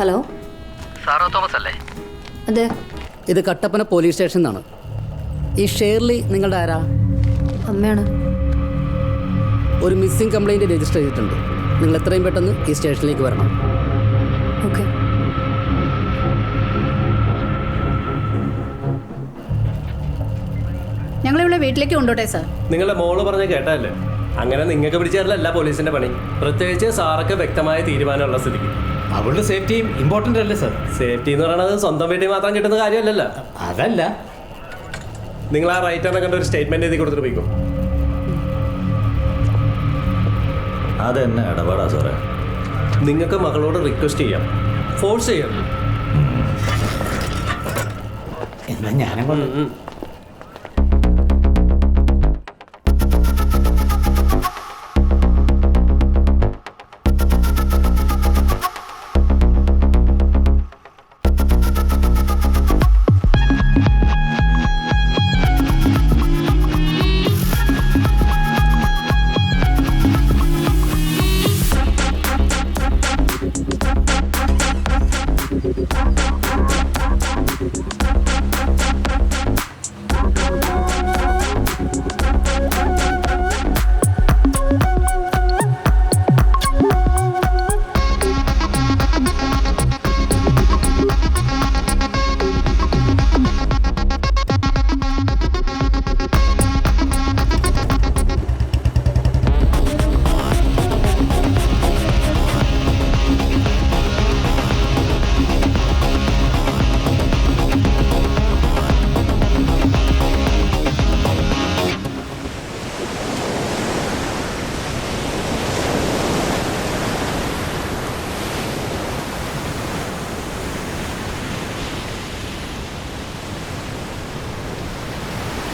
Hello, സാറോ Thomas അല്ലേ? അതെ. ഇത് കട്ടപ്പന പോലീസ് സ്റ്റേഷൻ എന്നാണ്. ഈ ഷേർലി നിങ്ങളുടെ ആരാ? അമ്മയാണ്. ഒരു മിസ്സിംഗ് കംപ്ലൈൻറ്റ് രജിസ്റ്റർ ചെയ്തിട്ടുണ്ട്. നിങ്ങൾ എത്രയും പെട്ടെന്ന് ഈ സ്റ്റേഷനിലേക്ക് വരണം. ഓക്കെ. ഞങ്ങളിവിടെ വീട്ടിലേക്ക് കൊണ്ടോട്ടെ സാർ? നിങ്ങളുടെ മോള് പറഞ്ഞ കേട്ടല്ലേ, അങ്ങനെ നിങ്ങൾക്ക് പിടിച്ചാലല്ല പോലീസിന്റെ പണി. പ്രത്യേകിച്ച് സാറൊക്കെ വ്യക്തമായ തീരുമാനമുള്ള സ്ഥിതിക്ക് അവളുടെ സേഫ്റ്റിയും ഇമ്പോർട്ടൻ്റ് അല്ലേ സാർ? സേഫ്റ്റി എന്ന് പറയുന്നത് സ്വന്തം വീട്ടിൽ മാത്രം കിട്ടുന്ന കാര്യമല്ലല്ലോ. അതല്ല, നിങ്ങൾ ആ റൈറ്ററിനെ കണ്ട ഒരു സ്റ്റേറ്റ്മെന്റ് എഴുതി കൊടുത്തിട്ട് പോയിക്കോ. അതെന്നെ ഇടപാടാ സാറേ. നിങ്ങൾക്ക് മകളോട് റിക്വസ്റ്റ് ചെയ്യാം, ഫോഴ്സ് ചെയ്യാം. എന്നാ ഞാനും കൊണ്ട്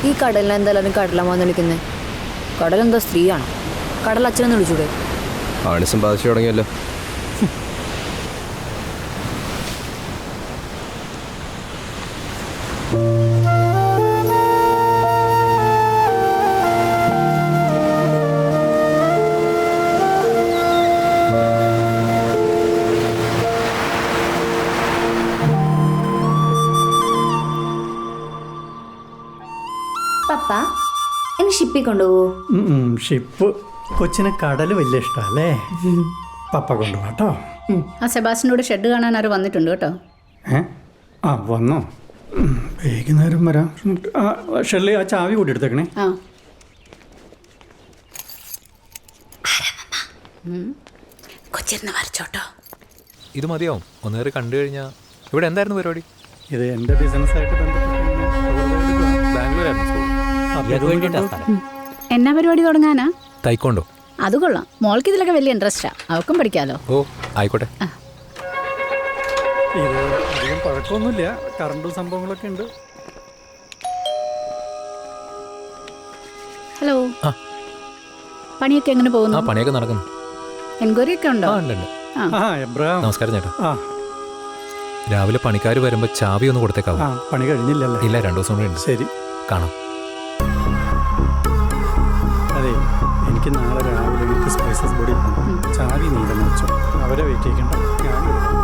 ഈ കടലിനെ എന്തായാലും കടലമാന്ന് വിളിക്കുന്നത്? കടലെന്താ സ്ത്രീയാണോ? കടൽ അച്ഛനെന്ന് വിളിച്ചൂടെ? ആണിസം ബാധിച്ചു തുടങ്ങിയല്ലോ. പപ്പ എന്നെ ഷിപ്പിൽ കൊണ്ടുപോകൂ. ഷിപ്പ് കൊച്ചിന് കടൽ വലിയ ഇഷ്ടമല്ലേ? പപ്പ കൊണ്ടുപോട്ടോ. ആ സെബാസ്റ്റിനോട് ഷെഡ് കാണാൻ ആരും വന്നിട്ടുണ്ട് കേട്ടോ. ആ വന്നോ? വൈകുന്നേരം വരാം. ആ ഷെള്ളി, ആ ചാവി കൂടി എടുത്തേക്കണേ. ആ കൊച്ചിരുന്ന് വരച്ചോട്ടോ. ഇത് മതിയാവും. ഒന്നേറെ കണ്ടു കഴിഞ്ഞാൽ. ഇവിടെ എന്തായിരുന്നു പരിപാടി? ഇത് എൻ്റെ ബിസിനസ്സായിട്ട് എന്നാ പരിപാടി തുടങ്ങാനാ? തൈക്കോണ്ടോ? അത് കൊള്ളാം. മോൾക്ക് ഇതിലൊക്കെ വലിയ ഇൻട്രസ്റ്റാ. അവൾക്കും പഠിക്കാലോ. ഓ ആയിക്കോട്ടെ. ഇത് അധികം പഴക്കമൊന്നുമില്ല, കറണ്ടും സംഭവങ്ങളൊക്കെ ഉണ്ട്. ഹലോ, പണിയൊക്കെ എങ്ങനെ പോകുന്നു? ആ പണിയൊക്കെ നടക്കുന്നു. എൻക്വയറി ഒക്കെ ഉണ്ടോ? ഉണ്ട്. ആ എബ്രഹാം, നമസ്കാരം ചേട്ടാ. ആ രാവിലെ പണിക്കാർ വരുമ്പോൾ ചാവി ഒന്ന് കൊടുത്തേക്കാവോ? ആ പണി കഴിഞ്ഞില്ലല്ലേ? ഇല്ല, 2 ദിവസം കൂടെ ഉണ്ട്. ശരി, കാണാം. അതെ, എനിക്ക് നാളെ രാവിലെ എനിക്ക് സ്പൈസസ് ബോഡി ചാവി നീണ്ടെന്ന് വെച്ചോ. അവരെ വെയിറ്റ് ചെയ്യണ്ട, ഞാൻ കൊടുക്കാം.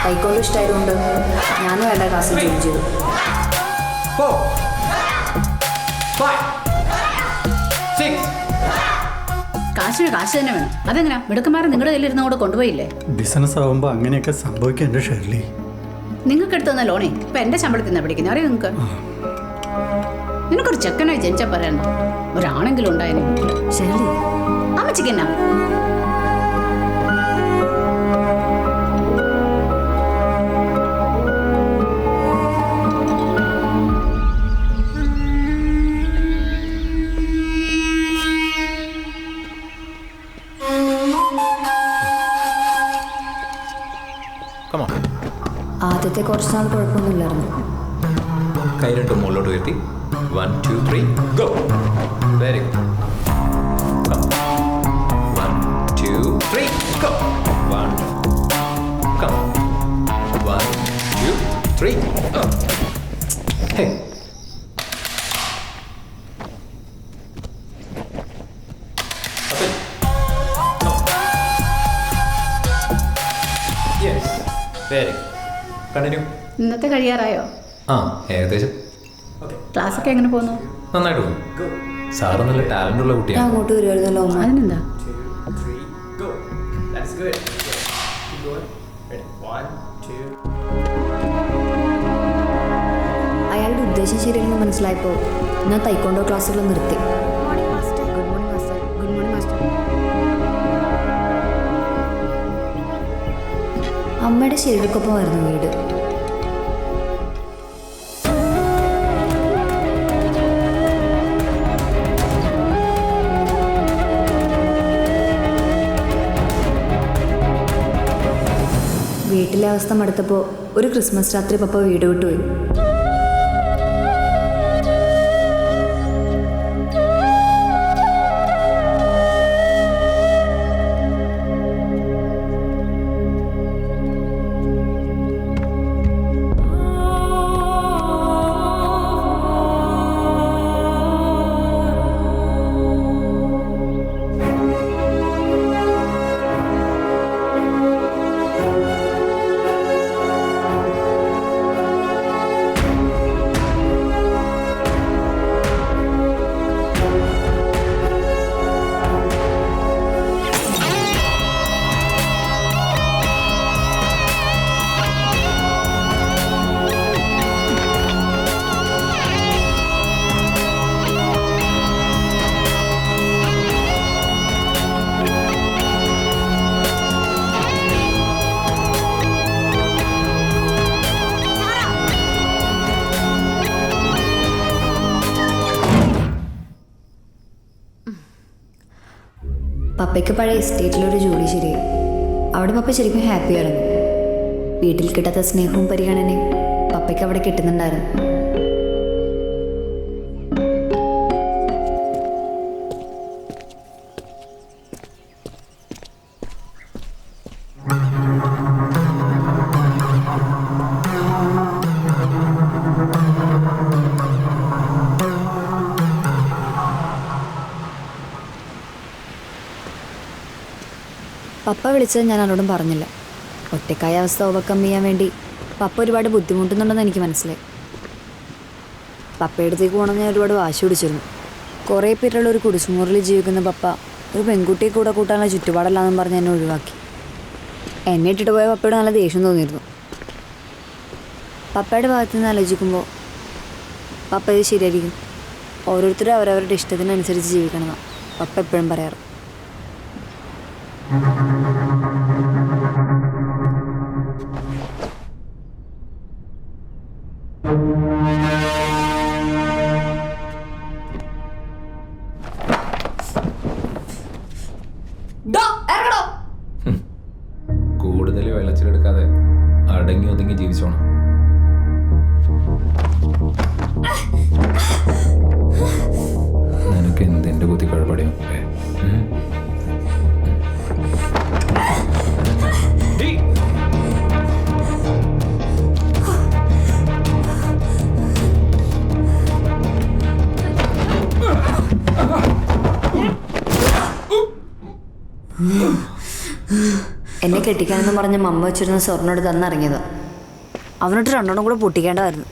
കൈക്കോട്ട് ഇഷ്ടമായതുകൊണ്ട് ഞാനും വേണ്ട ക്ലാസ്സിൽ ജോയിൻ ചെയ്തു. കാശിന് കാശ് തന്നെ വേണം. അതെങ്ങനെയാ? മിടുക്കന്മാരെ നിങ്ങളുടെ കയ്യിലിരുന്ന് കൂടെ കൊണ്ടുപോയില്ലേ? ബിസിനസ് ആകുമ്പോൾ അങ്ങനെയൊക്കെ സംഭവിക്കും എൻ്റെ ഷെർലി. നിങ്ങൾക്ക് എടുത്തു തന്ന ലോണേ ഇപ്പൊ എന്റെ ശമ്പളത്തിൽ നിന്നാ പിടിക്കുന്നത്. അറിയാം നിങ്ങൾക്ക്? നിനക്കൊരു ചെക്കനായി ജനിച്ചാ പറയണ്ട, ഒരാണെങ്കിലും ഉണ്ടായിരുന്നു വീട്ടില്. ശരി, അമ്മച്ചിക്ക് എന്നാ? ആദ്യത്തെ കുറച്ച് നാൾ കുഴപ്പമൊന്നുമില്ലായിരുന്നു. കൈ രണ്ടും മുകളിലോട്ട് ഉയർത്തി 1 2 3 go. Very good. 1 2 3 go. 1 come 1 3. Hey. Yes. Very good. Continue. ഇന്നത്തെ കഴിയാറായോ? ആ ഏകദേശം ക്ലാസ്സൊക്കെ എങ്ങനെ പോകുന്നു? നന്നായിട്ട് പോകും. സാറ് നല്ല ടാലൻ്റ് ഉള്ള ഞാൻ കുട്ടിയാണ്. അങ്ങോട്ട് വരുമായിരുന്നല്ലോ അമ്മ. അതിനെന്താ? അയാളുടെ ഉദ്ദേശം ശരിയല്ലെന്ന് മനസ്സിലായപ്പോൾ ഞാൻ തൈക്കോണ്ടോ ക്ലാസ്സുകൾ നിർത്തി. Good morning master. Good morning master. അമ്മയുടെ ശരീരക്കൊപ്പമായിരുന്നു വീട്. വീട്ടിലെ അവസ്ഥ മടുത്തപ്പോൾ ഒരു ക്രിസ്മസ് രാത്രി പപ്പ വീട് വിട്ടുപോയി. പപ്പയ്ക്ക് പഴയ എസ്റ്റേറ്റിലൊരു ജോലി ശരിയായി. അവിടെ പപ്പ ശരിക്കും ഹാപ്പിയായിരുന്നു. വീട്ടിൽ കിട്ടാത്ത സ്നേഹവും പരിഗണനയും പപ്പയ്ക്ക് അവിടെ കിട്ടുന്നുണ്ടായിരുന്നു. പപ്പ വിളിച്ചത് ഞാൻ അവരോടും പറഞ്ഞില്ല. ഒറ്റക്കായ അവസ്ഥ ഓവർകം ചെയ്യാൻ വേണ്ടി പപ്പ ഒരുപാട് ബുദ്ധിമുട്ടുന്നുണ്ടെന്ന് എനിക്ക് മനസ്സിലായി. പപ്പയുടെ അടുത്തേക്ക് പോകണമെന്ന് ഞാൻ ഒരുപാട് വാശി പിടിച്ചിരുന്നു. കുറേ പേരുള്ള ഒരു കുടിശുമുറിൽ ജീവിക്കുന്ന പപ്പ ഒരു പെൺകുട്ടിയെ കൂടെ കൂട്ടാനുള്ള ചുറ്റുപാടല്ലാന്നും പറഞ്ഞ് എന്നെ ഒഴിവാക്കി. എന്നെ ഇട്ടിട്ട് പോയ പപ്പയോട് നല്ല ദേഷ്യം തോന്നിയിരുന്നു. പപ്പയുടെ ഭാഗത്തു നിന്ന് ആലോചിക്കുമ്പോൾ പപ്പ ഇത് ശരിയായിരിക്കും, ഓരോരുത്തരും അവരവരുടെ ഇഷ്ടത്തിനനുസരിച്ച് ജീവിക്കണമെന്നാണ് പപ്പ എപ്പോഴും പറയാറ്. കൂടുതൽ വെള്ളച്ചിലെടുക്കാതെ അടങ്ങി ഒതുങ്ങി ജീവിച്ചോണം. നിനക്ക് എന്തിന്റെ കുത്തി കുഴപ്പടിയോ? എന്നെ കെട്ടിക്കാനെന്ന് പറഞ്ഞ മമ്മ വെച്ചിരുന്ന സ്വർണ്ണം എടുത്ത് അന്നിറങ്ങിയത്. അവനോട്ട് രണ്ടെണ്ണം കൂടെ പൊട്ടിക്കേണ്ടതായിരുന്നു.